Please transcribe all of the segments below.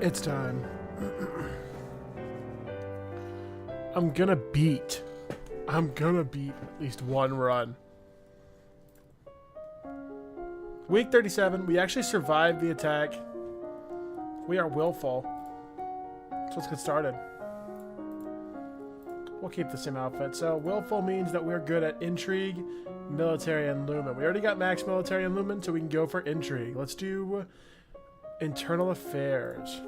It's time. I'm gonna beat at least one run. Week 37, we actually survived the attack. We are willful. So let's get started. We'll keep the same outfit. So willful means that we're good at intrigue, military, and lumen. We already got max military and lumen, so we can go for intrigue. Let's do internal affairs.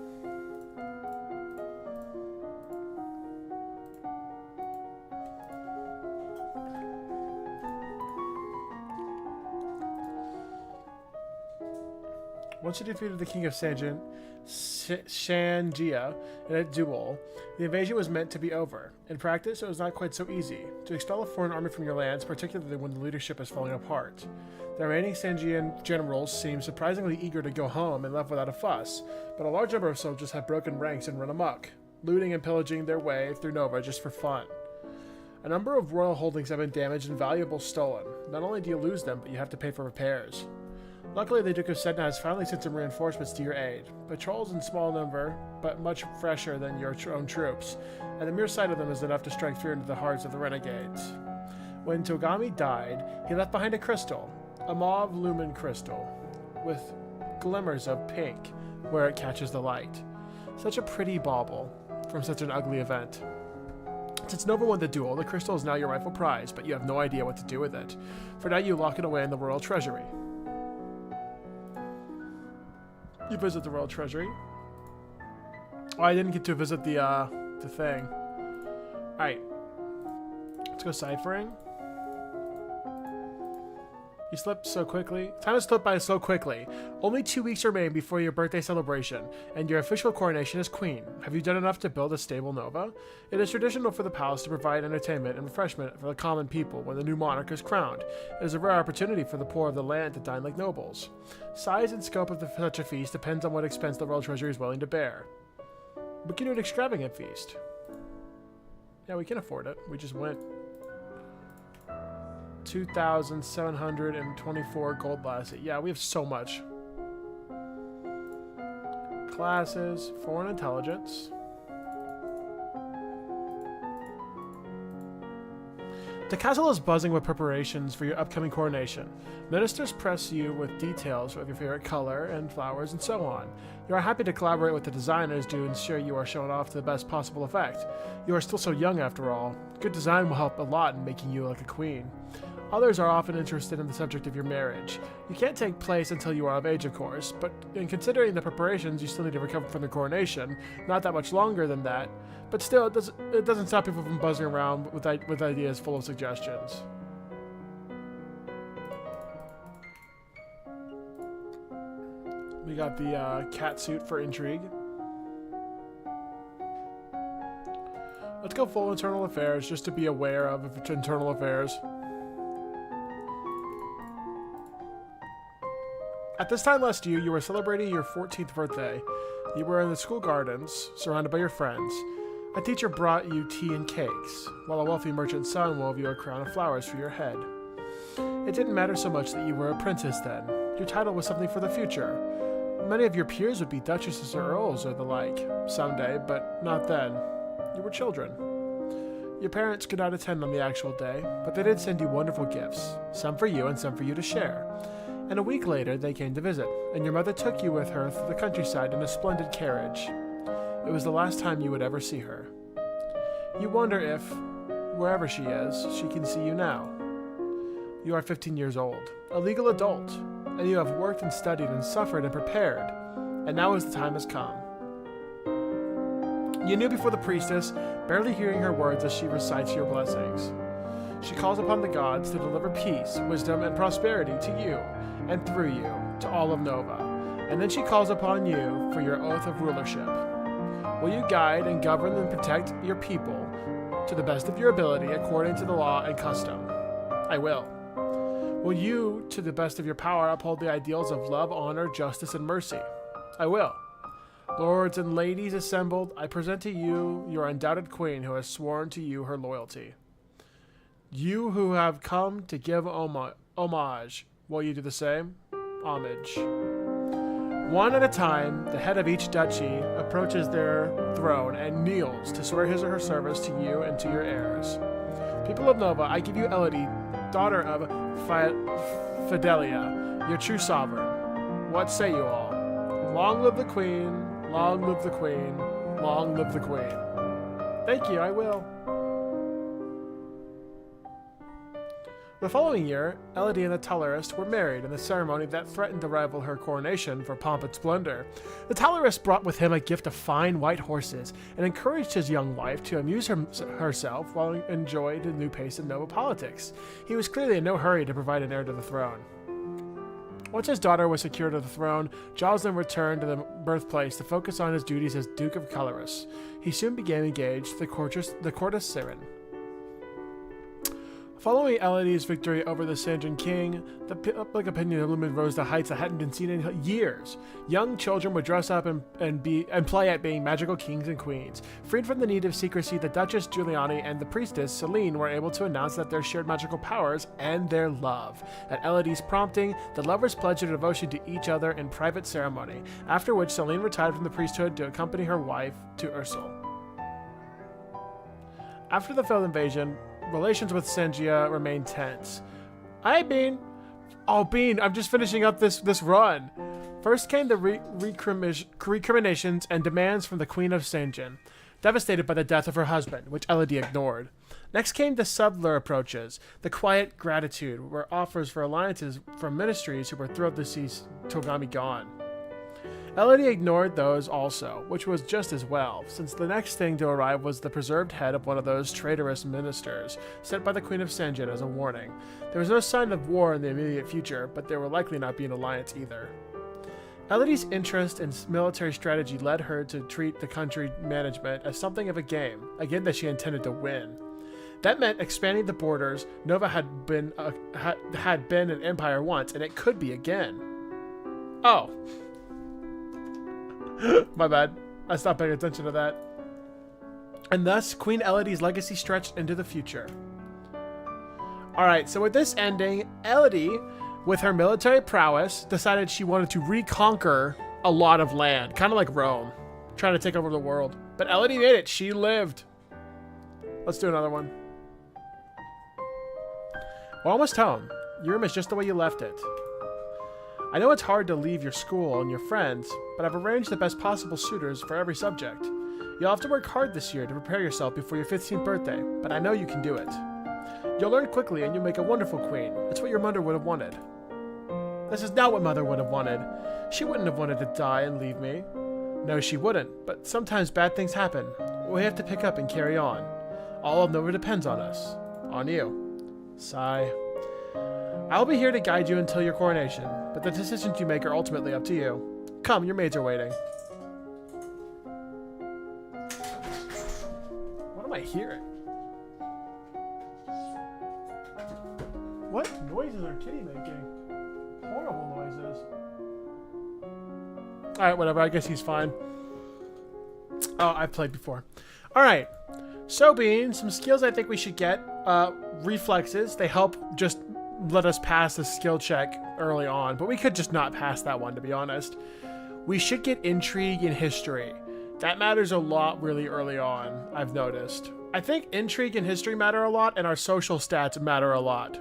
Once you defeated the king of Sanjin, Shangia, in a duel, the invasion was meant to be over. In practice, it was not quite so easy. To expel a foreign army from your lands, particularly when the leadership is falling apart. The remaining Sanjian generals seemed surprisingly eager to go home and left without a fuss, but a large number of soldiers had broken ranks and run amok, looting and pillaging their way through Nova just for fun. A number of royal holdings have been damaged and valuables stolen. Not only do you lose them, but you have to pay for repairs. Luckily, the Duke of Sedna has finally sent some reinforcements to your aid. Patrols in small number, but much fresher than your own troops, and the mere sight of them is enough to strike fear into the hearts of the renegades. When Togami died, he left behind a crystal, a mauve lumen crystal, with glimmers of pink where it catches the light. Such a pretty bauble from such an ugly event. Since Nova won the duel, the crystal is now your rightful prize, but you have no idea what to do with it. For now, you lock it away in the royal treasury. You visit the royal treasury. Oh, I didn't get to visit the thing. Alright. Let's go ciphering. You slipped so quickly. Time has slipped by so quickly. Only 2 weeks remain before your birthday celebration, and your official coronation as queen. Have you done enough to build a stable Nova? It is traditional for the palace to provide entertainment and refreshment for the common people when the new monarch is crowned. It is a rare opportunity for the poor of the land to dine like nobles. Size and scope of such a feast depends on what expense the royal treasury is willing to bear. We can do an extravagant feast. Yeah, we can afford it. We just went. 2,724 gold last. Yeah, we have so much. Classes, foreign intelligence. The castle is buzzing with preparations for your upcoming coronation. Ministers press you with details of your favorite color and flowers and so on. You are happy to collaborate with the designers to ensure you are shown off to the best possible effect. You are still so young after all. Good design will help a lot in making you like a queen. Others are often interested in the subject of your marriage. You can't take place until you are of age, of course, but in considering the preparations, you still need to recover from the coronation. Not that much longer than that, but still, it doesn't stop people from buzzing around with ideas full of suggestions. We got the cat suit for intrigue. Let's go full internal affairs, just to be aware of internal affairs. At this time last year, you were celebrating your 14th birthday. You were in the school gardens, surrounded by your friends. A teacher brought you tea and cakes, while a wealthy merchant's son wove you a crown of flowers for your head. It didn't matter so much that you were a princess then. Your title was something for the future. Many of your peers would be duchesses or earls or the like, someday, but not then. You were children. Your parents could not attend on the actual day, but they did send you wonderful gifts, some for you and some for you to share. And a week later, they came to visit, and your mother took you with her through the countryside in a splendid carriage. It was the last time you would ever see her. You wonder if, wherever she is, she can see you now. You are 15 years old, a legal adult, and you have worked and studied and suffered and prepared, and now as the time has come. You kneel before the priestess, barely hearing her words as she recites your blessings. She calls upon the gods to deliver peace, wisdom, and prosperity to you, and through you, to all of Nova. And then she calls upon you for your oath of rulership. Will you guide and govern and protect your people to the best of your ability according to the law and custom? I will. Will you, to the best of your power, uphold the ideals of love, honor, justice, and mercy? I will. Lords and ladies assembled, I present to you your undoubted queen who has sworn to you her loyalty. You who have come to give homage, will you do the same? Homage. One at a time, the head of each duchy approaches their throne and kneels to swear his or her service to you and to your heirs. People of Nova, I give you Elodie, daughter of Fidelia, your true sovereign. What say you all? Long live the queen, long live the queen, long live the queen. Thank you, I will. The following year, Elodie and the Tallarist were married in a ceremony that threatened to rival her coronation for pomp and splendor. The Tallarist brought with him a gift of fine white horses and encouraged his young wife to amuse herself while he enjoyed a new pace in Nova politics. He was clearly in no hurry to provide an heir to the throne. Once his daughter was secured to the throne, Jocelyn returned to the birthplace to focus on his duties as Duke of Calaris. He soon began engaged the court of Siren. Following Elodie's victory over the Sanjan king, the public opinion illumined rose to heights that hadn't been seen in years. Young children would dress up and play at being magical kings and queens. Freed from the need of secrecy, the Duchess Giuliani and the priestess Celine were able to announce that their shared magical powers and their love. At Elodie's prompting, the lovers pledged their devotion to each other in private ceremony, after which Celine retired from the priesthood to accompany her wife to Ursel. After the failed invasion, relations with Sangia remained tense. Bean, I'm just finishing up this run. First came the recriminations and demands from the Queen of Sanjan, devastated by the death of her husband, which Elodie ignored. Next came the subtler approaches, the quiet gratitude, were offers for alliances from ministries who were thrilled to see Togami gone. Elodie ignored those also, which was just as well, since the next thing to arrive was the preserved head of one of those traitorous ministers, sent by the Queen of Sanjan as a warning. There was no sign of war in the immediate future, but there will likely not be an alliance either. Elodie's interest in military strategy led her to treat the country management as something of a game that she intended to win. That meant expanding the borders. Nova had been an empire once, and it could be again. Oh. My bad. I stopped paying attention to that. And thus, Queen Elodie's legacy stretched into the future. Alright, so with this ending, Elodie, with her military prowess, decided she wanted to reconquer a lot of land. Kind of like Rome. Trying to take over the world. But Elodie made it. She lived. Let's do another one. We're almost home. Your room is just the way you left it. I know it's hard to leave your school and your friends, but I've arranged the best possible suitors for every subject. You'll have to work hard this year to prepare yourself before your 15th birthday, but I know you can do it. You'll learn quickly and you'll make a wonderful queen. It's what your mother would have wanted. This is not what Mother would have wanted. She wouldn't have wanted to die and leave me. No, she wouldn't, but sometimes bad things happen. We have to pick up and carry on. All of Nova depends on us. On you. Sigh. I'll be here to guide you until your coronation, but the decisions you make are ultimately up to you. Come, your maids are waiting. What am I hearing? What noises are Kitty making? Horrible noises. Alright, whatever. I guess he's fine. Oh, I've played before. Alright. So, Bean, some skills I think we should get. Reflexes. They help just let us pass the skill check early on, but we could just not pass that one, to be honest. We should get intrigue and history. That matters a lot really early on, I've noticed. I think intrigue and history matter a lot, and our social stats matter a lot.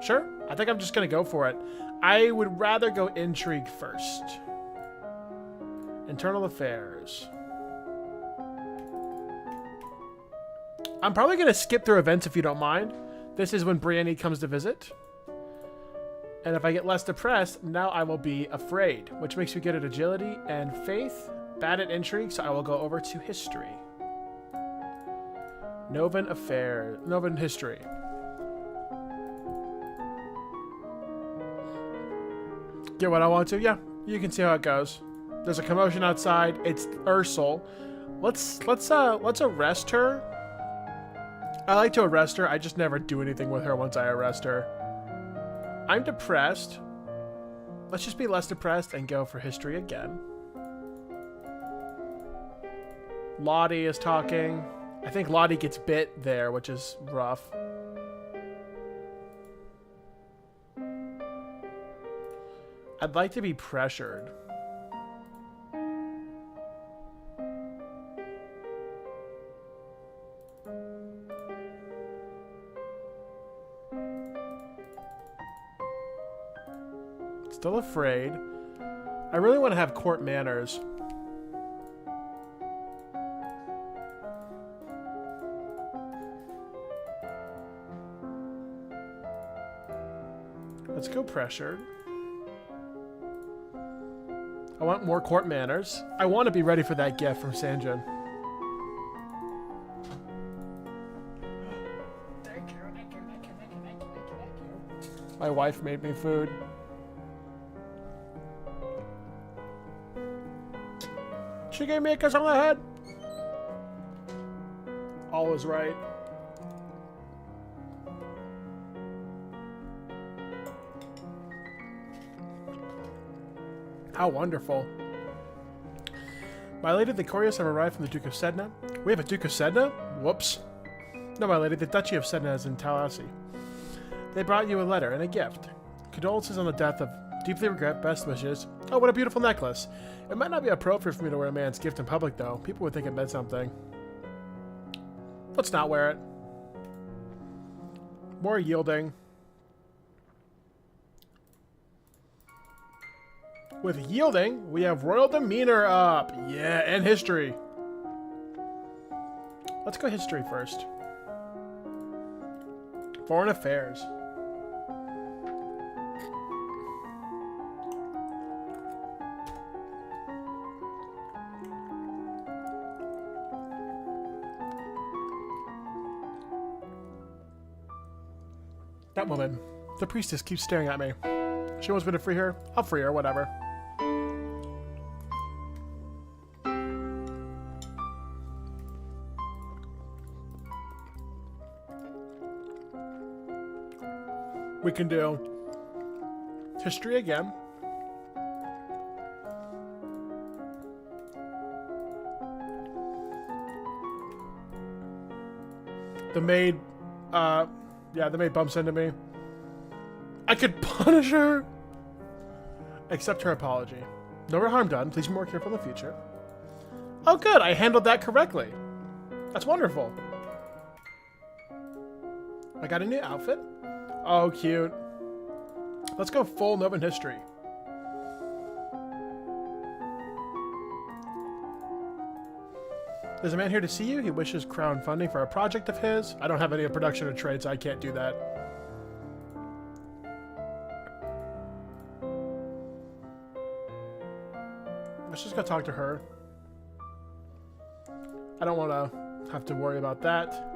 Sure, I think I'm just gonna go for it. I would rather go intrigue first. Internal affairs. I'm probably gonna skip through events if you don't mind. This is when Brienne comes to visit. And if I get less depressed, now I will be afraid, which makes me good at agility and faith, bad at intrigue, so I will go over to history. Novan affairs, Novan history. Get what I want to? Yeah, you can see how it goes. There's a commotion outside. It's Ursel. Let's arrest her. I like to arrest her. I just never do anything with her once I arrest her. I'm depressed. Let's just be less depressed and go for history again. Lottie is talking. I think Lottie gets bit there, which is rough. I I'd like to be pressured. Still afraid. I really want to have court manners. Let's go pressured. I want more court manners. I want to be ready for that gift from Sanjin. Thank you. My wife made me food. She gave me a kiss on the head. All is right. How wonderful. My lady, the couriers have arrived from the Duke of Sedna. We have a Duke of Sedna? Whoops. No, my lady, the Duchy of Sedna is in Tallahassee. They brought you a letter and a gift. Condolences on the death of... Deeply regret, best wishes. Oh, what a beautiful necklace. It might not be appropriate for me to wear a man's gift in public, though. People would think it meant something. Let's not wear it. More yielding. With yielding, we have royal demeanor up. Yeah, and history. Let's go history first. Foreign affairs. That woman. The priestess keeps staring at me. She wants me to free her. I'll free her, whatever. We can do history again. The maid, yeah, the maid bumps into me. I could punish her. Accept her apology. No harm done. Please be more careful in the future. Oh, good. I handled that correctly. That's wonderful. I got a new outfit. Oh, cute. Let's go full Novan history. There's a man here to see you. He wishes crown funding for a project of his. I don't have any production or trade, so I can't do that. Let's just go talk to her. I don't want to have to worry about that.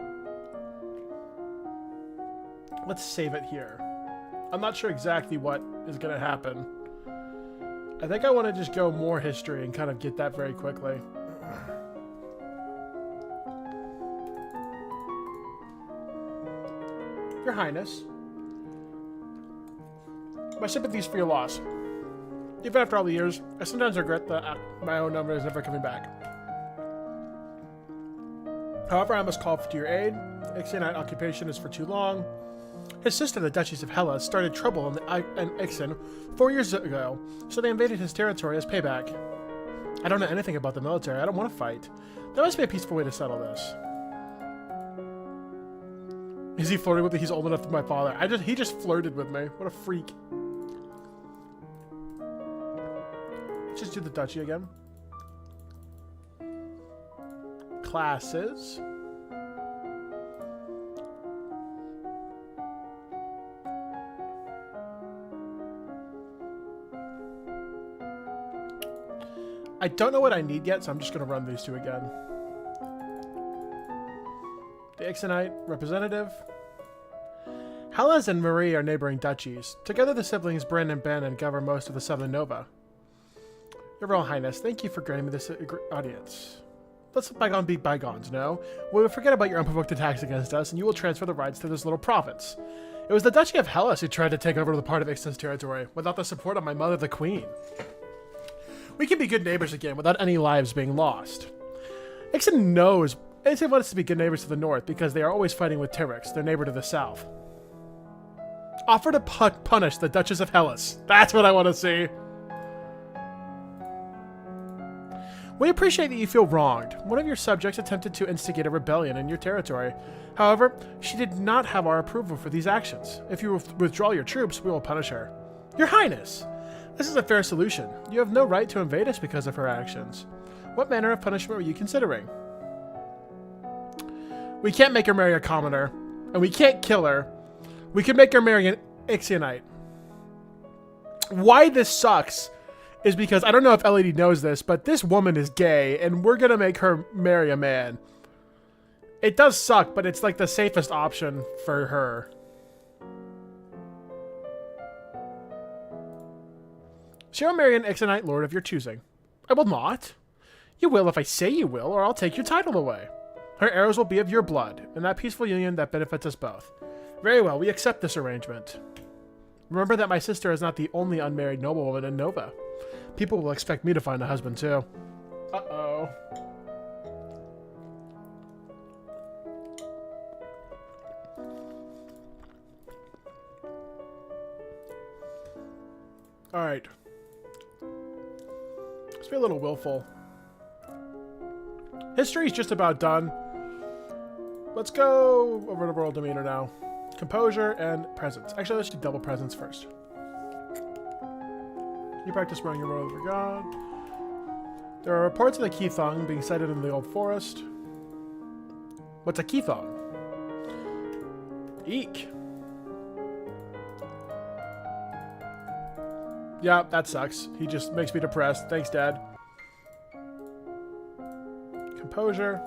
Let's save it here. I'm not sure exactly what is going to happen. I think I want to just go more history and kind of get that very quickly. Your Highness, my sympathies for your loss. Even after all the years, I sometimes regret that my own number is never coming back. However, I must call to your aid. Ixionite occupation is for too long. His sister, the Duchess of Hellas, started trouble in Ixen 4 years ago, so they invaded his territory as payback. I don't know anything about the military. I don't want to fight. There must be a peaceful way to settle this. Is he flirting with me? He's old enough to my father. He just flirted with me. What a freak. Let's just do the duchy again. Classes. I don't know what I need yet, so I'm just going to run these two again. The Ixionite representative. Hellas and Marie are neighboring duchies. Together, the siblings Bryn and Ben and govern most of the Southern Nova. Your Royal Highness, thank you for granting me this audience. Let's let bygones be bygones, no? We will forget about your unprovoked attacks against us, and you will transfer the rights to this little province. It was the Duchy of Hellas who tried to take over the part of Ixen's territory, without the support of my mother, the Queen. We can be good neighbors again, without any lives being lost. Ixen knows Ixen wants to be good neighbors to the north, because they are always fighting with Tyrix, their neighbor to the south. Offer to punish the Duchess of Hellas. That's what I want to see. We appreciate that you feel wronged. One of your subjects attempted to instigate a rebellion in your territory. However, she did not have our approval for these actions. If you withdraw your troops, we will punish her. Your Highness! This is a fair solution. You have no right to invade us because of her actions. What manner of punishment were you considering? We can't make her marry a commoner, and we can't kill her. We can make her marry an Ixionite. Why this sucks is because, I don't know if LED knows this, but this woman is gay, and we're gonna make her marry a man. It does suck, but it's like the safest option for her. She will marry an Ixionite lord of your choosing. I will not. You will if I say you will, or I'll take your title away. Her arrows will be of your blood, in that peaceful union that benefits us both. Very well, we accept this arrangement. Remember that my sister is not the only unmarried noblewoman in Nova. People will expect me to find a husband, too. Uh-oh. Alright. Let's be a little willful. History's just about done. Let's go over to World Demeanor now. Composure and presence. Actually, let's do double presence first. You practice running your road over God. There are reports of the Keithong being sighted in the Old Forest. What's a Keithong? Eek. Yeah, that sucks. He just makes me depressed. Thanks, Dad. Composure.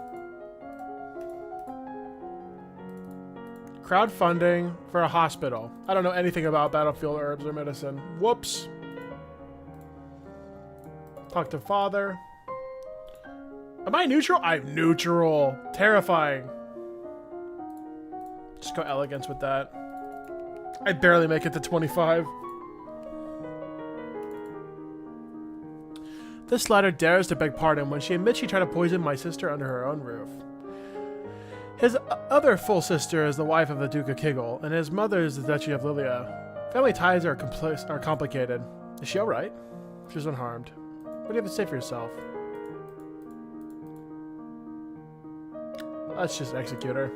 Crowdfunding for a hospital. I don't know anything about battlefield herbs or medicine. Whoops. Talk to father. Am I neutral? I'm neutral. Terrifying. Just go elegance with that. I barely make it to 25. This latter dares to beg pardon when she admits she tried to poison my sister under her own roof. His other full sister is the wife of the Duke of Kiggle, and his mother is the Duchy of Lilia. Family ties are complicated. Is she alright? She's unharmed. What do you have to say for yourself? Let's just execute her.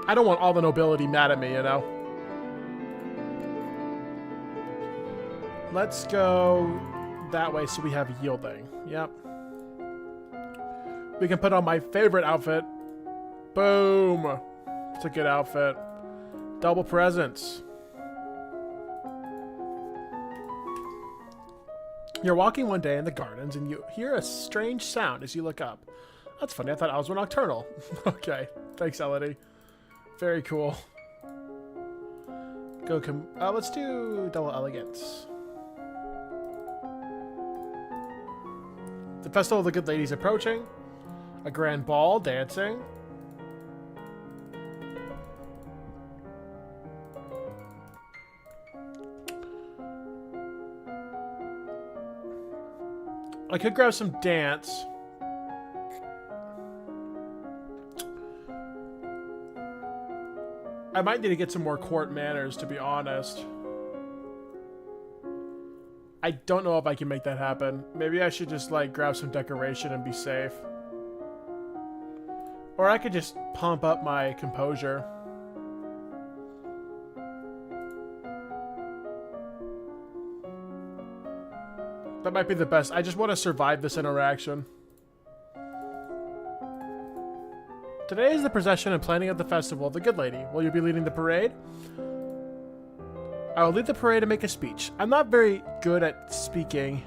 I don't want all the nobility mad at me, you know? Let's go that way so we have yielding. Yep. We can put on my favorite outfit. Boom. It's a good outfit. Double presence. You're walking one day in the gardens and you hear a strange sound as you look up. That's funny. I thought owls were nocturnal. Okay. Thanks, Elodie. Very cool. Let's do double elegance. The Festival of the Good Ladies approaching. A grand ball, dancing. I could grab some dance. I might need to get some more court manners, to be honest. I don't know if I can make that happen. Maybe I should just, like, grab some decoration and be safe. Or I could just pump up my composure. That might be the best. I just want to survive this interaction. Today is the procession and planning of the festival of the Good Lady. Will you be leading the parade? I will lead the parade and make a speech. I'm not very good at speaking.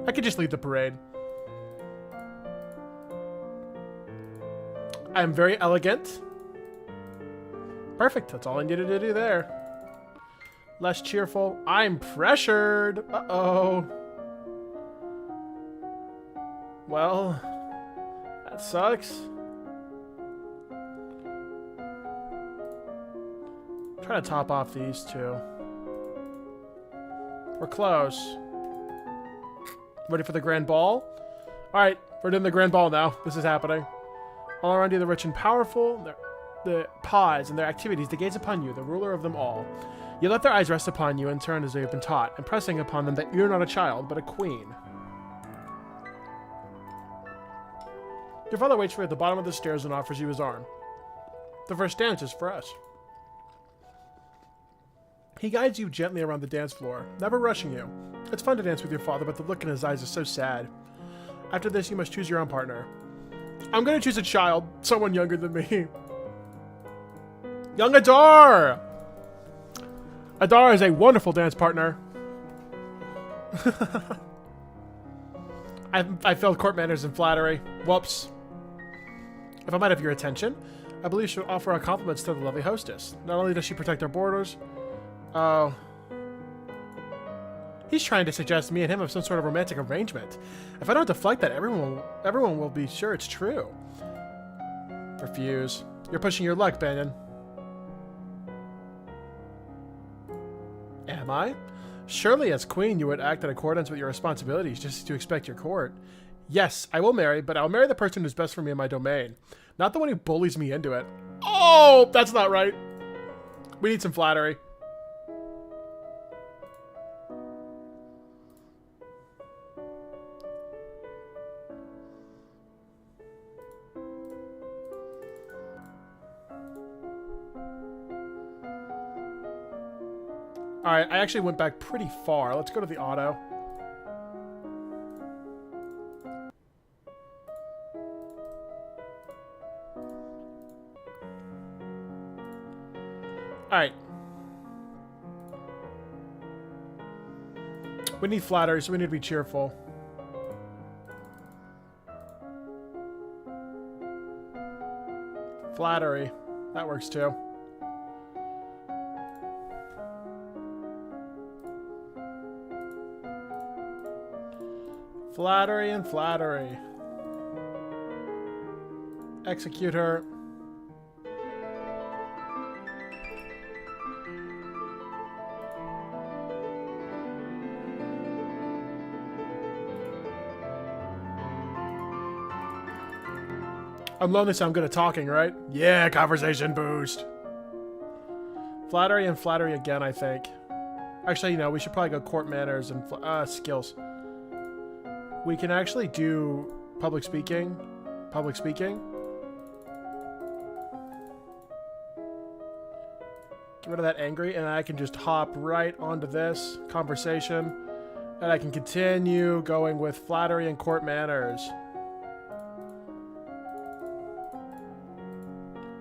I could just lead the parade. I'm very elegant. Perfect. That's all I needed to do there. Less cheerful. I'm pressured. Uh-oh. Well, that sucks. I'm trying to top off these two. We're close. Ready for the grand ball? Alright, we're doing the grand ball now. This is happening. All around you, the rich and powerful, the pawes and their activities, they gaze upon you, the ruler of them all. You let their eyes rest upon you in turn as they have been taught, impressing upon them that you're not a child, but a queen. Your father waits for you at the bottom of the stairs and offers you his arm. The first dance is for us. He guides you gently around the dance floor, never rushing you. It's fun to dance with your father, but the look in his eyes is so sad. After this, you must choose your own partner. I'm going to choose a child, someone younger than me. Young Adar! Adar is a wonderful dance partner. I failed court manners and flattery. Whoops. If I might have your attention, I believe she'll offer our compliments to the lovely hostess. Not only does she protect our borders... Oh... He's trying to suggest me and him have some sort of romantic arrangement. If I don't deflect that, everyone will be sure it's true. Refuse. You're pushing your luck, Banyan. Am I? Surely as queen you would act in accordance with your responsibilities just to expect your court. Yes, I will marry, but I'll marry the person who's best for me in my domain. Not the one who bullies me into it. Oh, that's not right. We need some flattery. Alright, I actually went back pretty far. Let's go to the auto. Alright. We need flattery, so we need to be cheerful. Flattery. That works too. Flattery and flattery. Execute her. I'm lonely, so I'm good at talking, right? Yeah, conversation boost. Flattery and flattery again, I think. Actually, you know, we should probably go court manners and skills. We can actually do public speaking. Public speaking. Get rid of that angry, and I can just hop right onto this conversation. And I can continue going with flattery and court manners.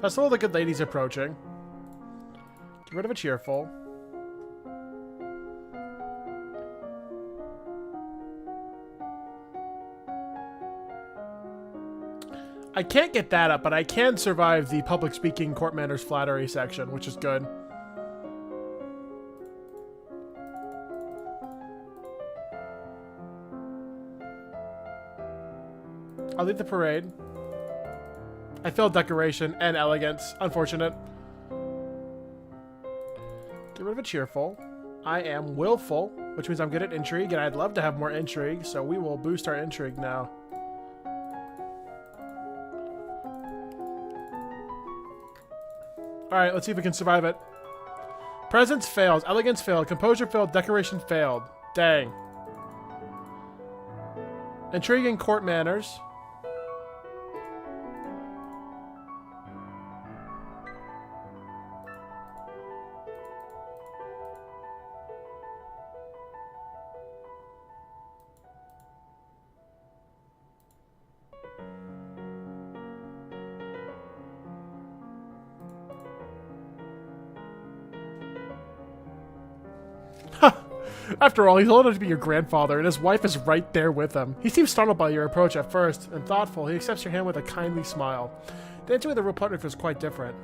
That's all the good ladies approaching. Get rid of a cheerful. I can't get that up, but I can survive the public speaking, court manners, flattery section, which is good. I'll lead the parade. I failed decoration and elegance. Unfortunate. Get rid of a cheerful. I am willful, which means I'm good at intrigue, and I'd love to have more intrigue, so we will boost our intrigue now. Alright, let's see if we can survive it. Presence fails. Elegance failed. Composure failed. Decoration failed. Dang. Intrigue and court manners. After all, he's old enough to be your grandfather, and his wife is right there with him. He seems startled by your approach at first, and thoughtful. He accepts your hand with a kindly smile. Dancing with a real partner feels quite different.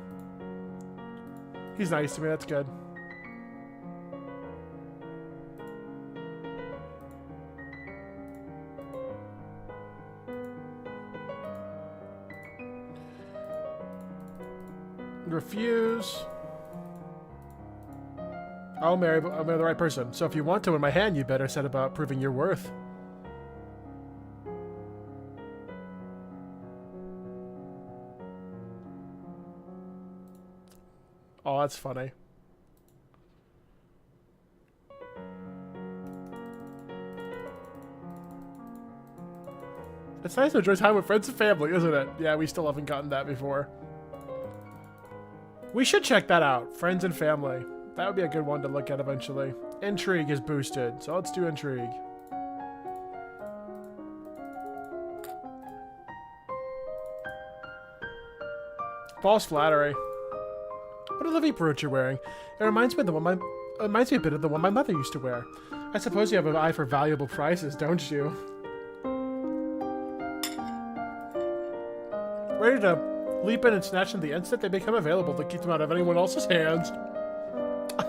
He's nice to me, that's good. Refuse. I'll marry the right person. So if you want to win my hand, you better set about proving your worth. Oh, that's funny. It's nice to enjoy time with friends and family, isn't it? Yeah, we still haven't gotten that before. We should check that out. Friends and family. That would be a good one to look at eventually. Intrigue is boosted, so let's do intrigue. False flattery. What a lovely brooch you're wearing. It reminds me of the one a bit of the one my mother used to wear. I suppose you have an eye for valuable prices, don't you? Ready to leap in and snatch them the instant they become available to keep them out of anyone else's hands.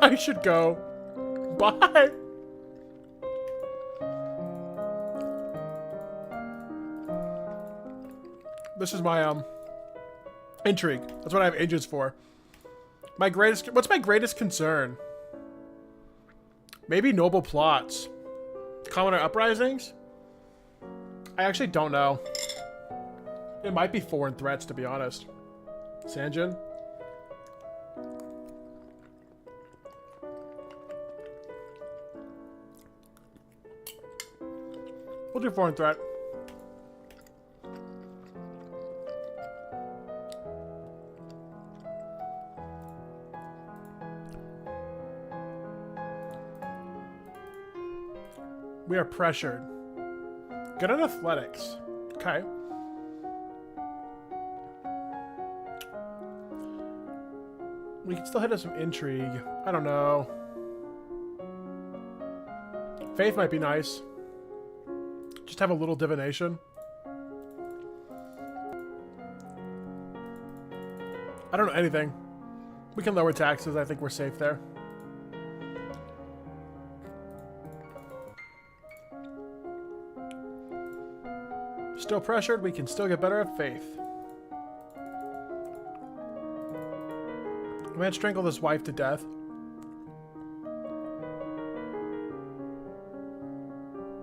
I should go. Bye! This is my, intrigue. That's what I have agents for. What's my greatest concern? Maybe noble plots. Commoner uprisings? I actually don't know. It might be foreign threats, to be honest. Sanjin? We'll do foreign threat. We are pressured. Good at athletics. Okay. We can still hit us some intrigue. I don't know. Faith might be nice. Just have a little divination. I don't know anything. We can lower taxes. I think we're safe there. Still pressured. We can still get better at faith. The man strangled his wife to death.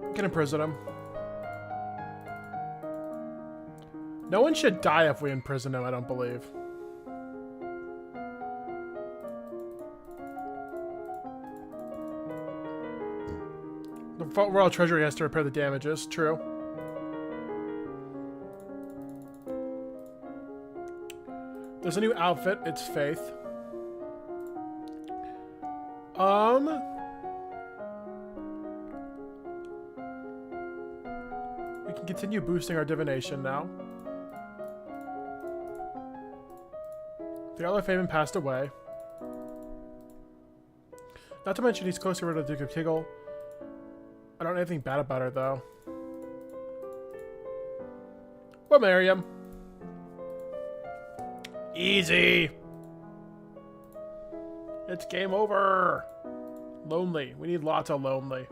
We can imprison him. No one should die if we imprison him, I don't believe. The Royal Treasury has to repair the damages, true. There's a new outfit, it's Faith. We can continue boosting our divination now. The Earl of Faven passed away. Not to mention he's close to rid of the Duke of Kiggle. I don't know anything bad about her, though. We'll marry him. Easy. It's game over. Lonely. We need lots of lonely.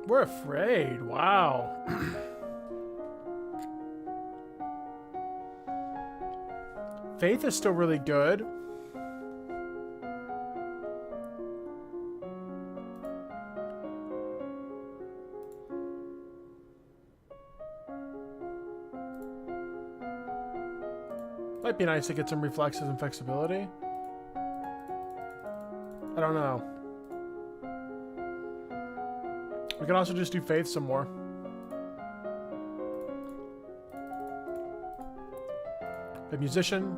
We're afraid. Wow. Faith is still really good. Might be nice to get some reflexes and flexibility. I don't know. We can also just do faith some more. A musician.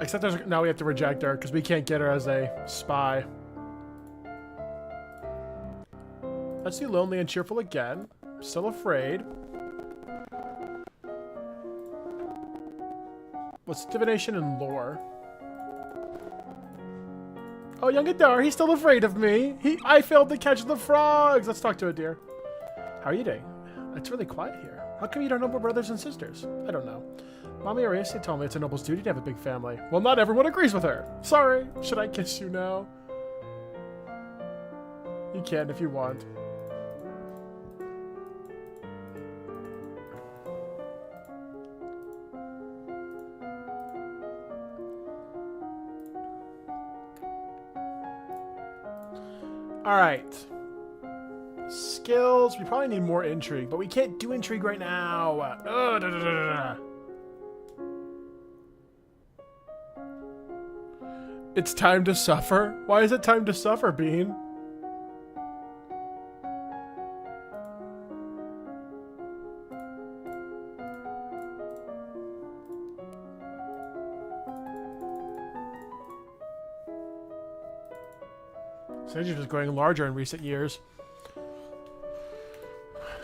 Except now we have to reject her because we can't get her as a spy. Let's do lonely and cheerful again. Still afraid. What's divination and lore? Oh, young Adar, he's still afraid of me. I failed to catch the frogs. Let's talk to it, dear. How are you doing? It's really quiet here. How come you don't know noble brothers and sisters? I don't know. Mommy Ariasia told me it's a noble's duty to have a big family. Well, not everyone agrees with her. Sorry. Should I kiss you now? You can if you want. Alright. Skills. We probably need more intrigue, but we can't do intrigue right now. It's time to suffer? Why is it time to suffer, Bean? Synergy was growing larger in recent years.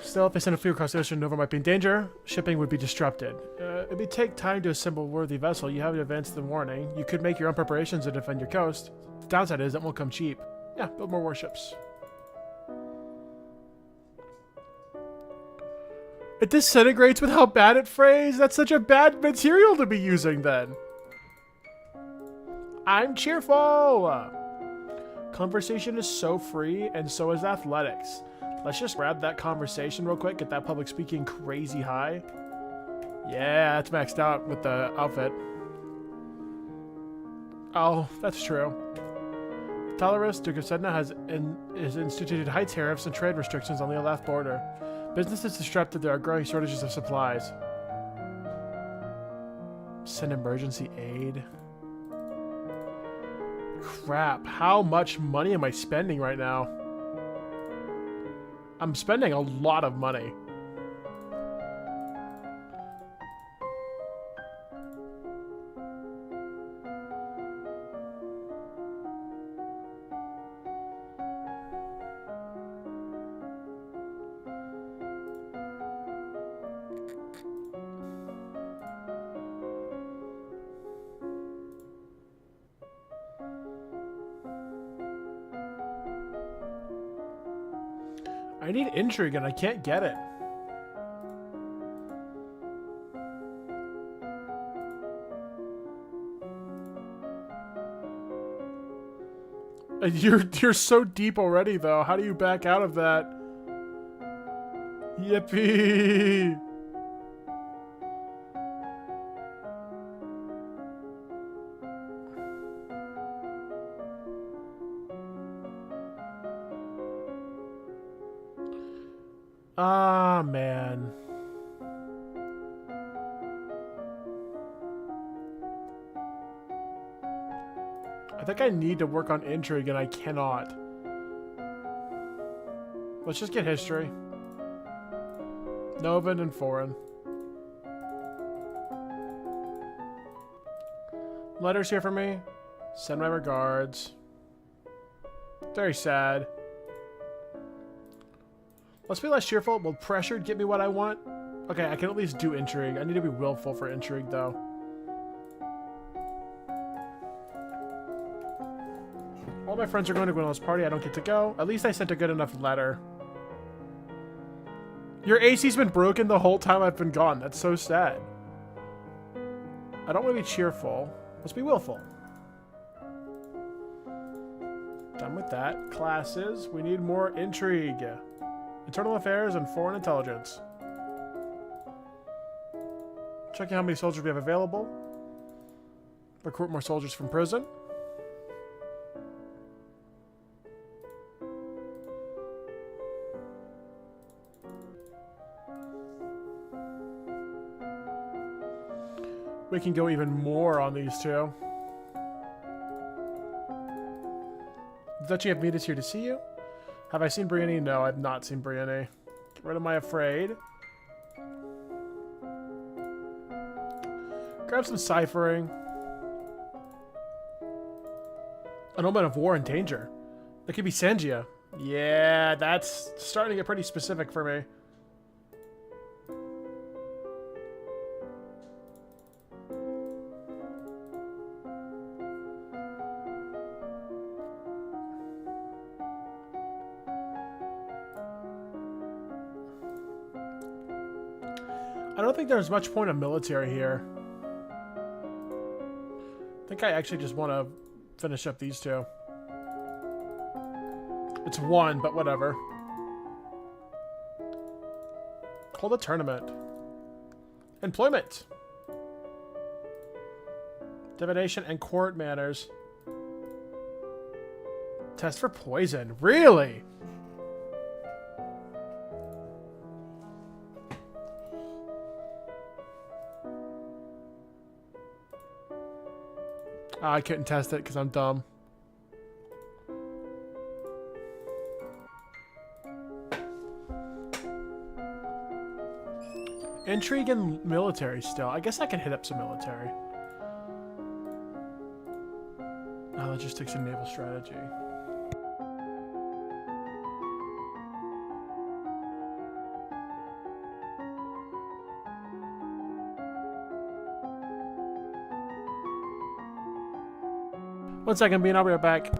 Still, if they send a fleet across the ocean, Nova might be in danger. Shipping would be disrupted. It would take time to assemble a worthy vessel. You have to advance the warning. You could make your own preparations to defend your coast. The downside is that won't come cheap. Yeah, build more warships. It disintegrates with how bad it frays? That's such a bad material to be using then. I'm cheerful! Conversation is so free, and so is athletics. Let's just grab that conversation real quick, get that public speaking crazy high. Yeah, that's maxed out with the outfit. Oh, that's true. Talarus, Duke of Sedna, has instituted high tariffs and trade restrictions on the Elath border. Business is disrupted. There are growing shortages of supplies. Send emergency aid. Crap, how much money am I spending right now? I'm spending a lot of money. I need intrigue and I can't get it. You're so deep already though. How do you back out of that? Yippee! Ah, man. I think I need to work on intrigue and I cannot. Let's just get history. Novan and foreign. Letters here for me. Send my regards. Very sad. Let's be less cheerful. Will pressure get me what I want? Okay, I can at least do intrigue. I need to be willful for intrigue, though. All my friends are going to Gwendolyn's party. I don't get to go. At least I sent a good enough letter. Your AC's been broken the whole time I've been gone. That's so sad. I don't want to be cheerful. Let's be willful. Done with that. Classes. We need more intrigue. Internal affairs and foreign intelligence. Checking how many soldiers we have available. Recruit more soldiers from prison. We can go even more on these two. The Duchy of Mead is here to see you. Have I seen Brienne? No, I've not seen Brienne. Get rid of my afraid. Grab some ciphering. An omen of war and danger. That could be Sangia. Yeah, that's starting to get pretty specific for me. I don't think there's much point of military here. I think I actually just want to finish up these two. It's one, but whatever. Hold a tournament. Employment. Divination and court manners. Test for poison. Really? I couldn't test it because I'm dumb. Intrigue and military still. I guess I can hit up some military. Logistics and naval strategy. One second, Bean. I'll be right back.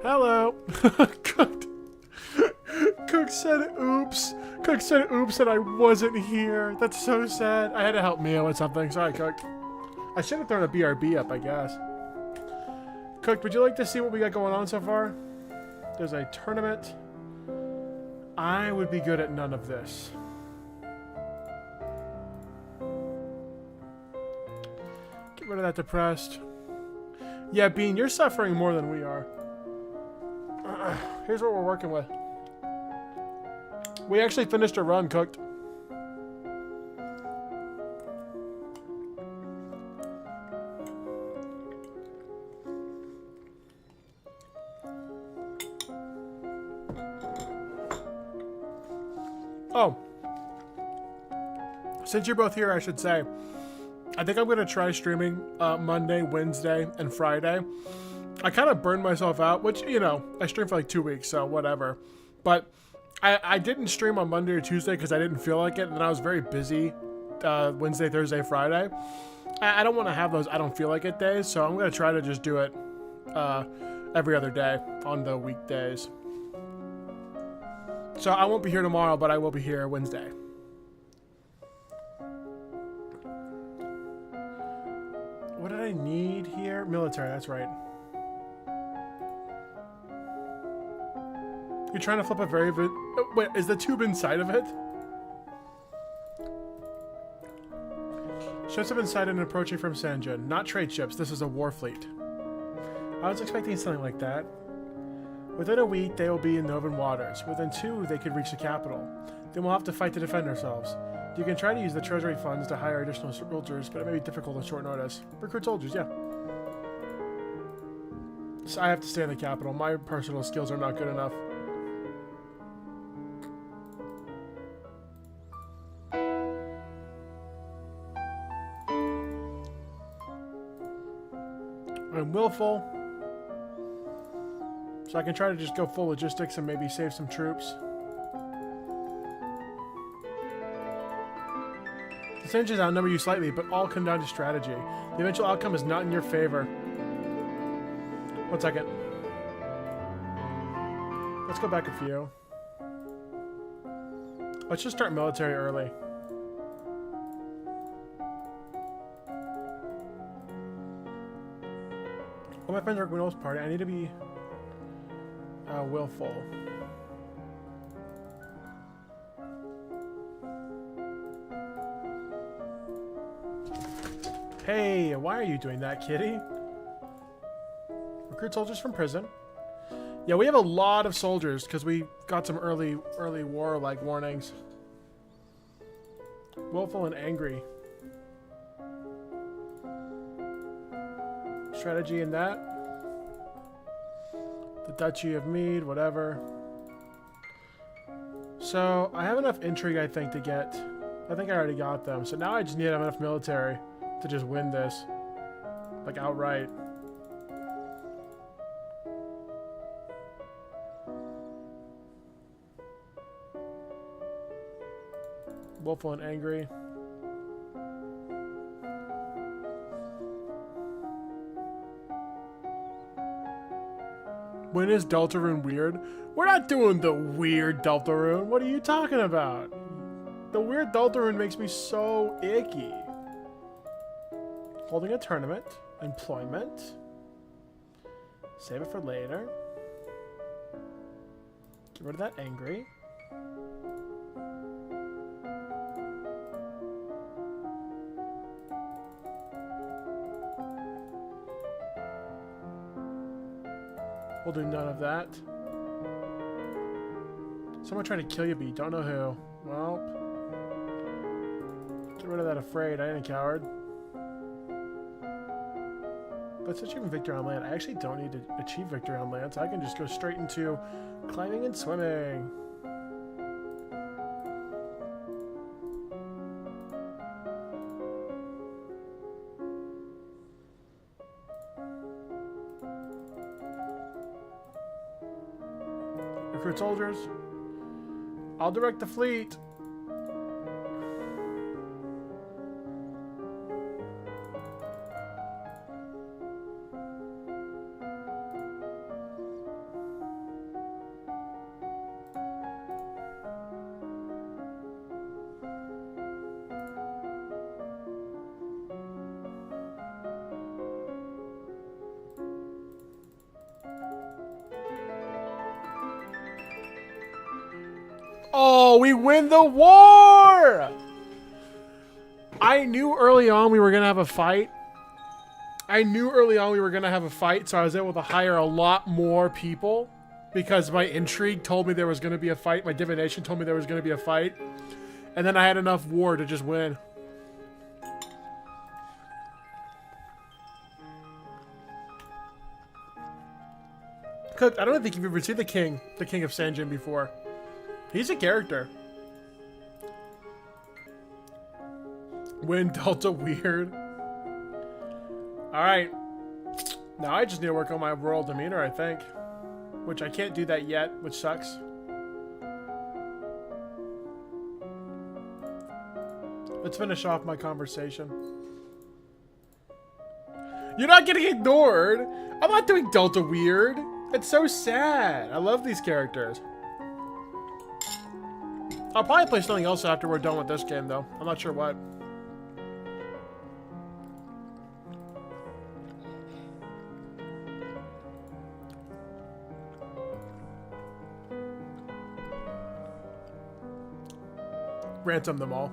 Hello. Cook, Cook said oops. Cook said oops and I wasn't here. That's so sad. I had to help Mia with something. Sorry, Cook. I should have thrown a BRB up, I guess. Cook, would you like to see what we got going on so far? There's a tournament. I would be good at none of this. Get rid of that depressed. Yeah, Bean, you're suffering more than we are. Here's what we're working with. We actually finished a run, Cooked. Oh. Since you're both here, I should say, I think I'm going to try streaming Monday, Wednesday, and Friday. I kind of burned myself out, which, you know, I streamed for like 2 weeks, so whatever. But I didn't stream on Monday or Tuesday because I didn't feel like it, and then I was very busy Wednesday, Thursday, Friday. I don't want to have those I don't feel like it days, so I'm going to try to just do it every other day on the weekdays. So I won't be here tomorrow, but I will be here Wednesday. What did I need here? Military, that's right. You're trying to flip a very... Oh, wait, is the tube inside of it? Ships have been sighted and approaching from Sanjin. Not trade ships, this is a war fleet. I was expecting something like that. Within a week, they will be in Novan waters. Within 2, they could reach the capital. Then we'll have to fight to defend ourselves. You can try to use the treasury funds to hire additional soldiers, but it may be difficult on short notice. Recruit soldiers, yeah. So I have to stay in the capital. My personal skills are not good enough. I'm willful. So I can try to just go full logistics and maybe save some troops. The Sanctions outnumber you slightly, but all come down to strategy. The eventual outcome is not in your favor. 1 second. Let's go back a few. Let's just start military early. All my friends are Gwynol's party. I need to be willful. Hey, why are you doing that, kitty? Recruit soldiers from prison. Yeah, we have a lot of soldiers because we got some early war-like warnings. Willful and angry. Strategy in that. The Duchy of Mead, whatever. So, I have enough intrigue, I think, to get... I think I already got them. So now I just need enough military to just win this. Like, outright. Willful and angry. When is Deltarune weird? We're not doing the weird Deltarune. What are you talking about? The weird Deltarune makes me so icky. Holding a tournament. Employment. Save it for later. Get rid of that angry. We'll do none of that. Someone tried to kill you, but you don't know who. Well, get rid of that afraid. I ain't a coward. But since achieving victory on land, I actually don't need to achieve victory on land, so I can just go straight into climbing and swimming. Recruit soldiers. I'll direct the fleet. Oh, we win the war! I knew early on we were going to have a fight. So I was able to hire a lot more people because my intrigue told me there was going to be a fight. My divination told me there was going to be a fight. And then I had enough war to just win. Cook, I don't think you've ever seen the King of Sanjin before. He's a character. Win Delta weird. Alright. Now I just need to work on my royal demeanor, I think. Which I can't do that yet, which sucks. Let's finish off my conversation. You're not getting ignored! I'm not doing Delta weird! It's so sad! I love these characters. I'll probably play something else after we're done with this game, though. I'm not sure what. Ransom them all.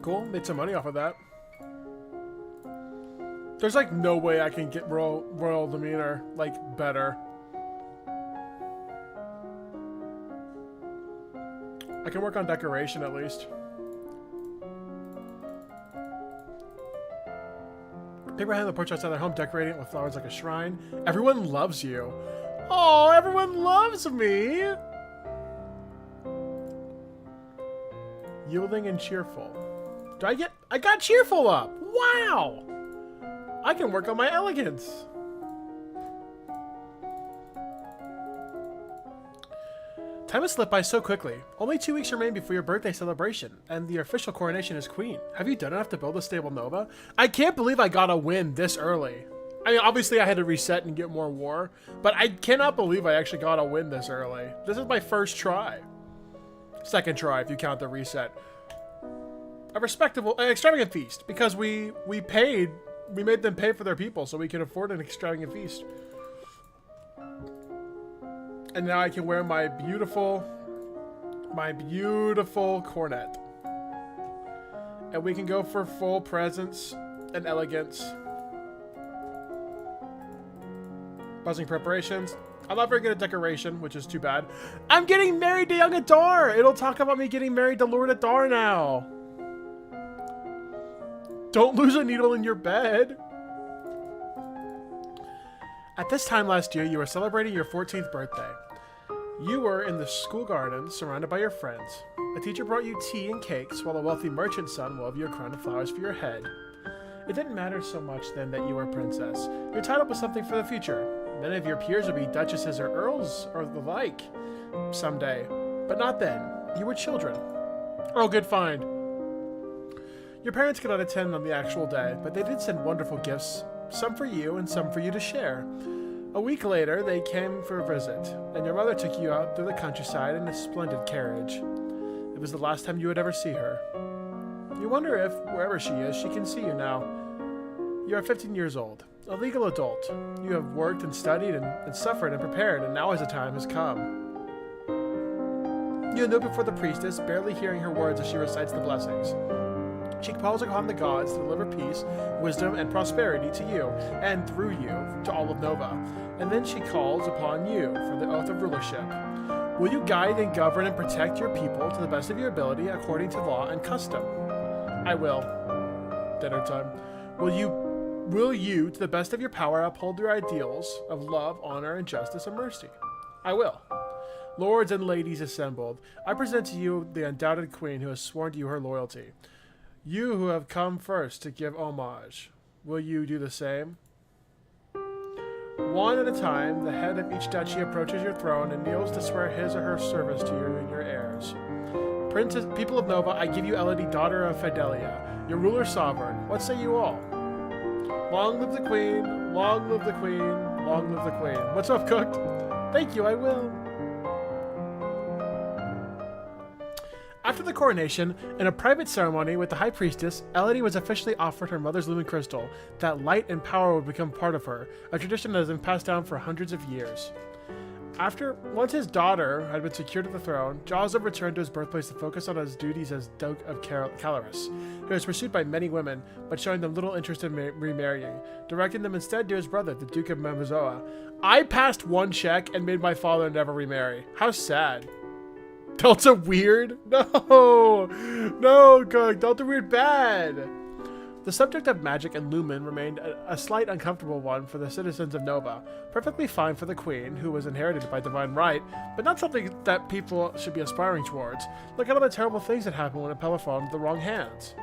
Cool, made some money off of that. There's like no way I can get royal demeanor like better. I can work on decoration at least. People behind the porch outside their home decorating it with flowers like a shrine. Everyone loves you. Oh, everyone loves me. Yielding and cheerful. I got cheerful up. Wow. I can work on my elegance. Time has slipped by so quickly. Only 2 weeks remain before your birthday celebration and the official coronation as queen. Have you done enough to build a stable Nova? I can't believe I got a win this early. I mean, obviously I had to reset and get more war, but I cannot believe I actually got a win this early. This is my first try. Second try if you count the reset. A respectable, an extravagant feast because we made them pay for their people so we can afford an extravagant feast. And now I can wear my beautiful cornet. And we can go for full presence and elegance. Buzzing preparations. I'm not very good at decoration, which is too bad. I'm getting married to young Adar! It'll talk about me getting married to Lord Adar now. Don't lose a needle in your bed. At this time last year, you were celebrating your 14th birthday. You were in the school garden, surrounded by your friends. A teacher brought you tea and cakes, while a wealthy merchant's son wove you a crown of flowers for your head. It didn't matter so much then that you were a princess. Your title was something for the future. Many of your peers would be duchesses or earls or the like someday. But not then. You were children. Oh, good find. Your parents could not attend on the actual day, but they did send wonderful gifts, some for you and some for you to share. A week later, they came for a visit, and your mother took you out through the countryside in a splendid carriage. It was the last time you would ever see her. You wonder if, wherever she is, she can see you now. You are 15 years old, a legal adult. You have worked and studied and suffered and prepared, and now as the time has come. You kneel before the priestess, barely hearing her words as she recites the blessings. She calls upon the gods to deliver peace, wisdom, and prosperity to you, and through you, to all of Nova. And then she calls upon you for the oath of rulership. Will you guide and govern and protect your people to the best of your ability according to law and custom? I will. Dinner time. Will you, to the best of your power, uphold your ideals of love, honor, and justice and mercy? I will. Lords and ladies assembled, I present to you the undoubted queen who has sworn to you her loyalty. You who have come first to give homage, will you do the same? One at a time, the head of each duchy approaches your throne and kneels to swear his or her service to you and your heirs. Princess, people of Nova, I give you Elodie, daughter of Fidelia, your ruler sovereign. What say you all? Long live the queen, long live the queen, long live the queen. What's up, Cooked? Thank you, I will. After the coronation, in a private ceremony with the High Priestess, Elodie was officially offered her mother's lumen crystal, that light and power would become part of her, a tradition that has been passed down for hundreds of years. Once his daughter had been secured to the throne, Joseph returned to his birthplace to focus on his duties as Duke of Calaris. He was pursued by many women, but showing them little interest in remarrying, directing them instead to his brother, the Duke of Memozoa. I passed one check and made my father never remarry. How sad. Delta Weird? No! No, Cook! Delta Weird bad! The subject of magic and lumen remained a slight uncomfortable one for the citizens of Nova. Perfectly fine for the queen, who was inherited by divine right, but not something that people should be aspiring towards. Look at all the terrible things that happen when Apella falls into the wrong hands.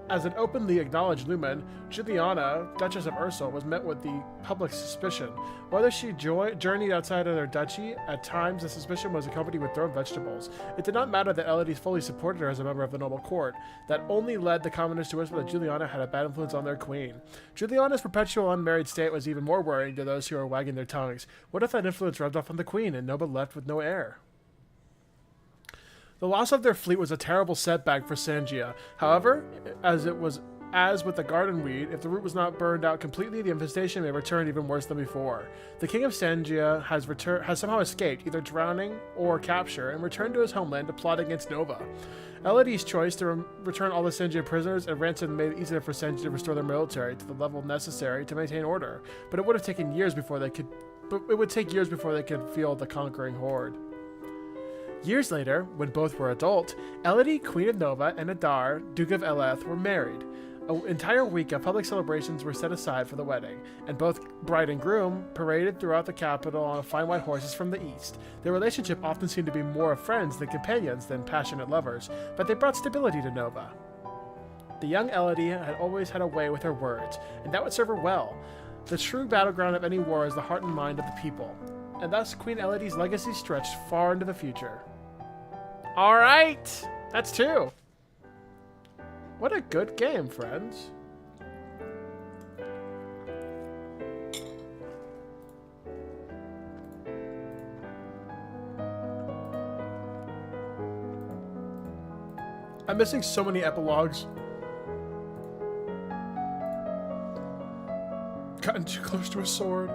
As an openly acknowledged lumen, Juliana, Duchess of Ursul, was met with the public suspicion. Whether she journeyed outside of their duchy, at times the suspicion was accompanied with thrown vegetables. It did not matter that Elodie fully supported her as a member of the noble court. That only led the commoners to whisper that Juliana had a bad influence on their queen. Juliana's perpetual unmarried state was even more worrying to those who were wagging their tongues. What if that influence rubbed off on the queen and Nova left with no heir? The loss of their fleet was a terrible setback for Sangia. However, as with the garden weed, if the root was not burned out completely, the infestation may return even worse than before. The king of Sangia has somehow escaped, either drowning or capture, and returned to his homeland to plot against Nova. Elodie's choice to return all the Sangia prisoners and ransom made it easier for Sangia to restore their military to the level necessary to maintain order. But it would have taken years before they could. It would take years before they could field the conquering horde. Years later, when both were adult, Elodie, Queen of Nova, and Adar, Duke of Eleth, were married. An entire week of public celebrations were set aside for the wedding, and both bride and groom paraded throughout the capital on fine white horses from the east. Their relationship often seemed to be more of friends than companions than passionate lovers, but they brought stability to Nova. The young Elodie had always had a way with her words, and that would serve her well. The true battleground of any war is the heart and mind of the people, and thus Queen Elodie's legacy stretched far into the future. All right, that's 2. What a good game, friends. I'm missing so many epilogues. Gotten too close to a sword.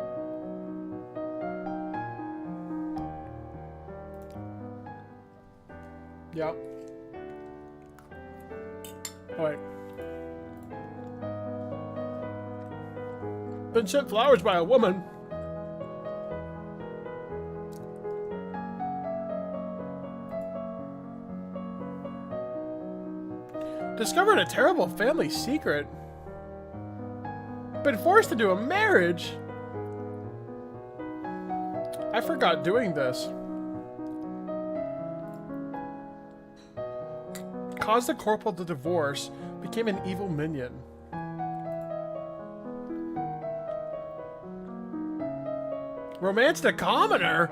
Yep. Oh, wait. Been sent flowers by a woman. Discovered a terrible family secret. Been forced into a marriage. I forgot doing this. Caused the corporal to divorce, became an evil minion. Romanced a commoner?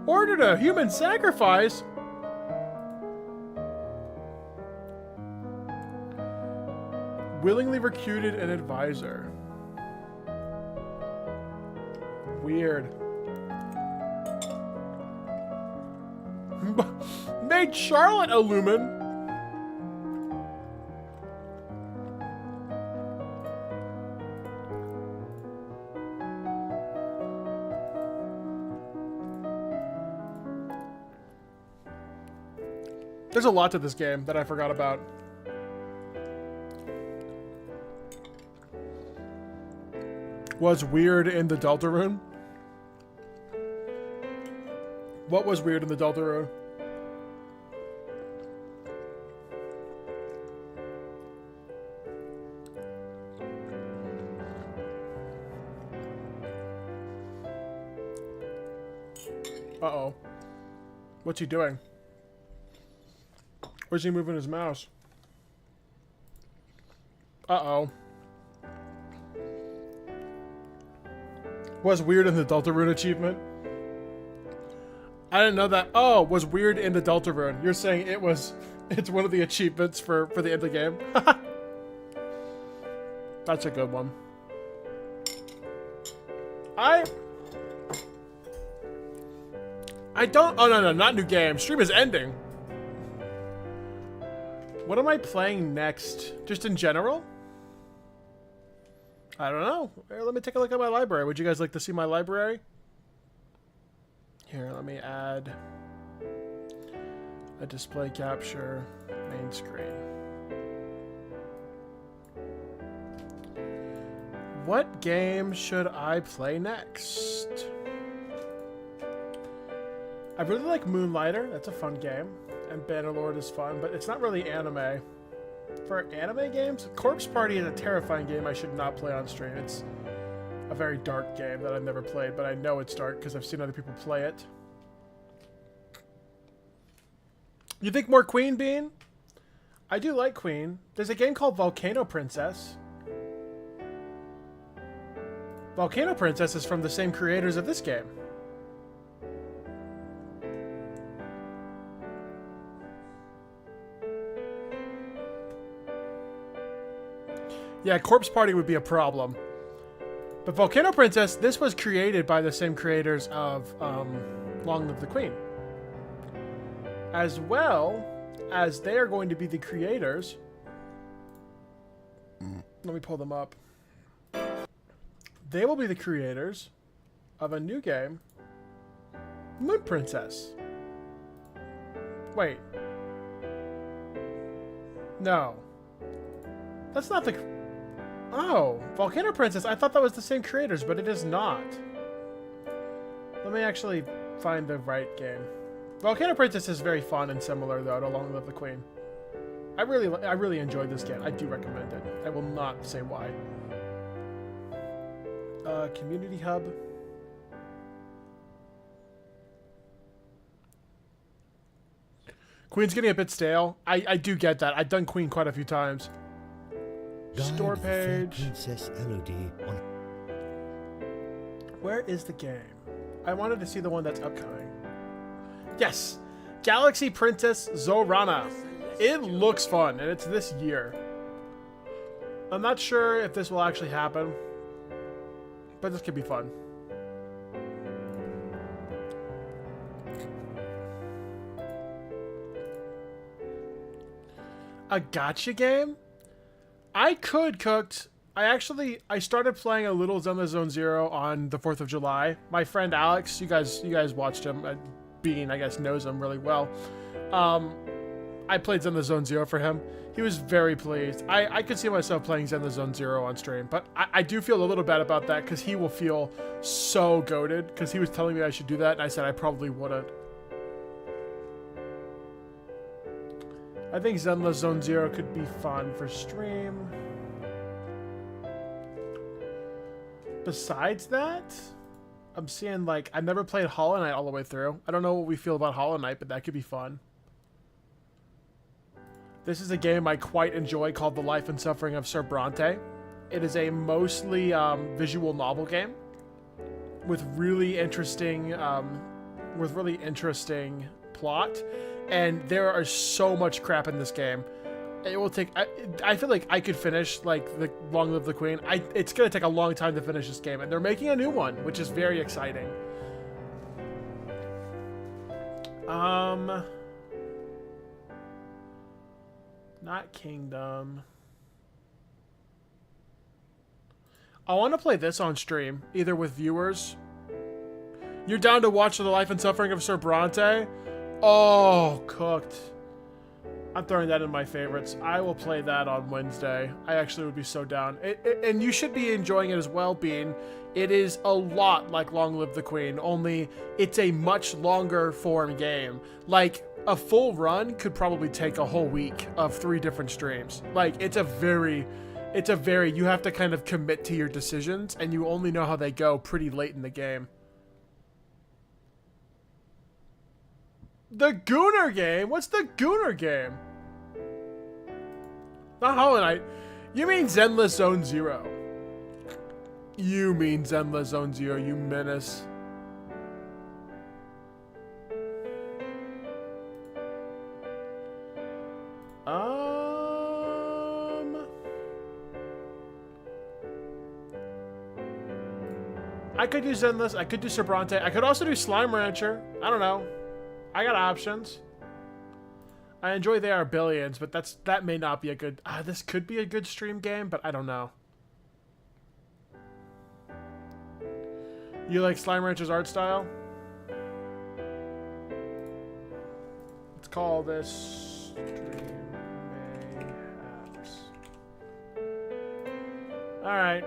Ordered a human sacrifice? Willingly recruited an advisor. Weird. Made Charlotte a lumen. There's a lot to this game that I forgot about. Was weird in the Deltarune? What was weird in the Deltarune? Uh-oh. What's he doing? Where's he moving his mouse? Uh-oh. Was weird in the Deltarune achievement? I didn't know that. Oh, was weird in the Deltarune. You're saying it's one of the achievements for the end of the game? That's a good one. I don't... Oh, no, not new game. Stream is ending. What am I playing next? Just in general? I don't know. Here, let me take a look at my library. Would you guys like to see my library? Here, let me add a display capture, main screen. What game should I play next? I really like Moonlighter. That's a fun game. And Bannerlord is fun, but it's not really anime. For anime games, Corpse Party is a terrifying game I should not play on stream. It's a very dark game that I've never played, but I know it's dark because I've seen other people play it. You think more Queen, Bean? I do like Queen. There's a game called Volcano Princess. Volcano Princess is from the same creators of this game. Yeah, Corpse Party would be a problem. But Volcano Princess, this was created by the same creators of Long Live the Queen. As well as they are going to be the creators... Let me pull them up. They will be the creators of a new game, Moon Princess. Wait. No. That's not the... Oh, Volcano Princess. I thought that was the same creators, but it is not. Let me actually find the right game. Volcano Princess is very fun and similar, though, to Long Live the Queen. I really enjoyed this game. I do recommend it. I will not say why. Community Hub. Queen's getting a bit stale. I do get that. I've done Queen quite a few times. Store page. Princess Elodie on... Where is the game? I wanted to see the one that's upcoming. Yes! Galaxy Princess Zorana. It looks fun, and it's this year. I'm not sure if this will actually happen, but this could be fun. A gacha game? I started playing a little Zenless Zone Zero on the 4th of July. My friend Alex, you guys watched him. Bean, I guess, knows him really well. I played Zenless Zone Zero for him. He was very pleased. I could see myself playing Zenless Zone Zero on stream, but I do feel a little bad about that because he will feel so goated because he was telling me I should do that, and I said I probably wouldn't. I think Zenless Zone Zero could be fun for stream. Besides that, I'm seeing, like, I've never played Hollow Knight all the way through. I don't know what we feel about Hollow Knight, but that could be fun. This is a game I quite enjoy called The Life and Suffering of Sir Bronte. It is a mostly visual novel game with really interesting plot. And there are so much crap in this game. It will take... I feel like I could finish, like, the Long Live the Queen. It's going to take a long time to finish this game. And they're making a new one, which is very exciting. Not Kingdom. I want to play this on stream, either with viewers. You're down to watch The Life and Suffering of Sir Bronte? Oh, cooked. I'm throwing that in my favorites. I will play that on Wednesday. I actually would be so down. And you should be enjoying it as well, Bean. It is a lot like Long Live the Queen, only it's a much longer form game. Like, a full run could probably take a whole week of 3 different streams. Like, it's a very, you have to kind of commit to your decisions, and you only know how they go pretty late in the game. The Gooner game? What's the Gooner game? Not Hollow Knight. You mean Zenless Zone Zero. You mean Zenless Zone Zero, you menace. I could do Zenless. I could do Sobrante. I could also do Slime Rancher. I don't know. I got options. I enjoy They Are Billions, but that may not be a good... this could be a good stream game, but I don't know. You like Slime Rancher's art style? Let's call this... Stream Mayhaps. Alright.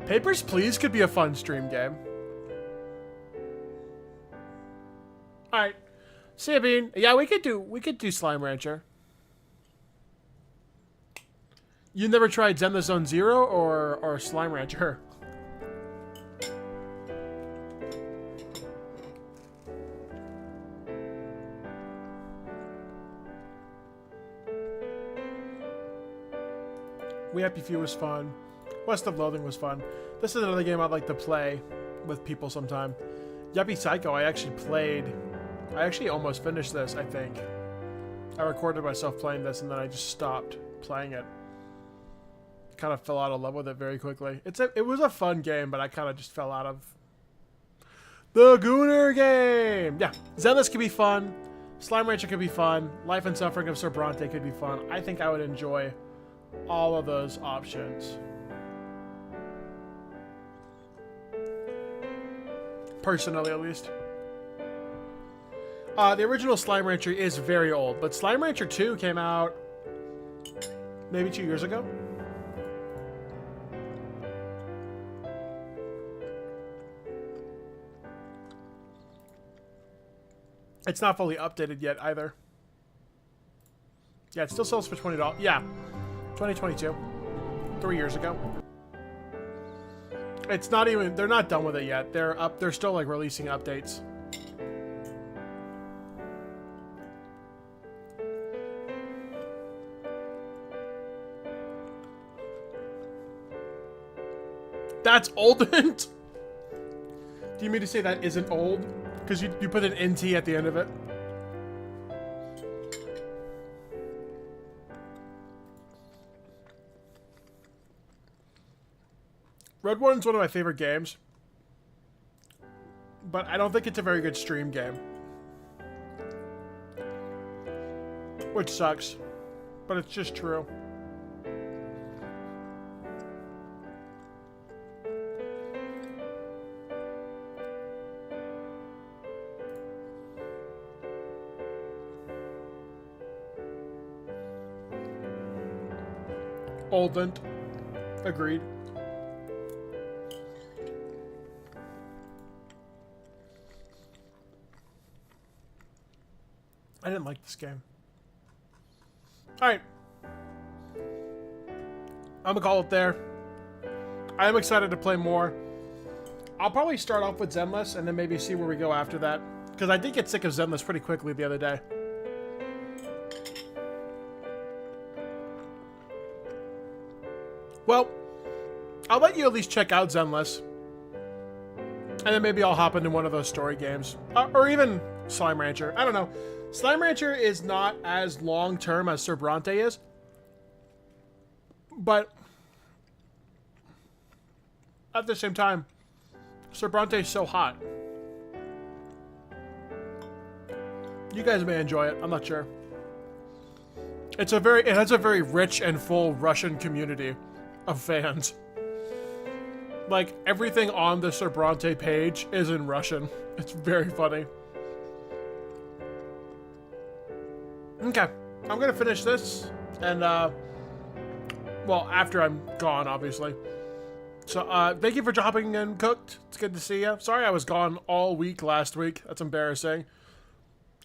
Papers, Please could be a fun stream game. Alright. See ya, Bean. Yeah, we could do Slime Rancher. You never tried Zen the Zone Zero or Slime Rancher? We Happy Few was fun. West of Loathing was fun. This is another game I'd like to play with people sometime. Yuppie Psycho, I actually almost finished this, I think. I recorded myself playing this and then I just stopped playing it. Kind of fell out of love with it very quickly. It was a fun game, but I kind of just fell out of the Gooner game. Yeah, Zenless could be fun. Slime Rancher could be fun. Life and Suffering of Sobrante could be fun. I think I would enjoy all of those options. Personally, at least. The original Slime Rancher is very old, but Slime Rancher 2 came out maybe 2 years ago. It's not fully updated yet either. Yeah, it still sells for $20. Yeah, 2022. 3 years ago. It's not even... They're not done with it yet. They're still, like, releasing updates. That's old. Do you mean to say that isn't old? Because you put an NT at the end of it? Red Warden's one of my favorite games. But I don't think it's a very good stream game. Which sucks. But it's just true. Oldent. Agreed. I didn't like this game. Alright. I'm gonna call it there. I am excited to play more. I'll probably start off with Zenless and then maybe see where we go after that. Because I did get sick of Zenless pretty quickly the other day. Well, I'll let you at least check out Zenless. And then maybe I'll hop into one of those story games. Or even Slime Rancher. I don't know. Slime Rancher is not as long-term as Sobrante is. But at the same time, Sobrante is so hot. You guys may enjoy it. I'm not sure. It has a very rich and full Russian community of fans. Like, everything on the Sobrante page is in Russian. It's very funny. Okay, I'm gonna finish this, and, well, after I'm gone, obviously. So, thank you for dropping in, Cooked. It's good to see you. Sorry I was gone all week last week. That's embarrassing.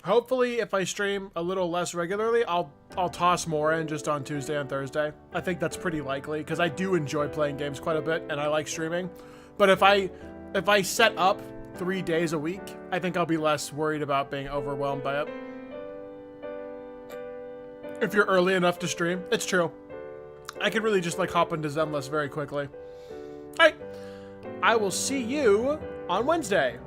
Hopefully, if I stream a little less regularly, I'll toss more in just on Tuesday and Thursday. I think that's pretty likely, because I do enjoy playing games quite a bit, and I like streaming. But if I set up 3 days a week, I think I'll be less worried about being overwhelmed by it. If you're early enough to stream, it's true. I could really just, like, hop into Zenless very quickly. Alright, I will see you on Wednesday.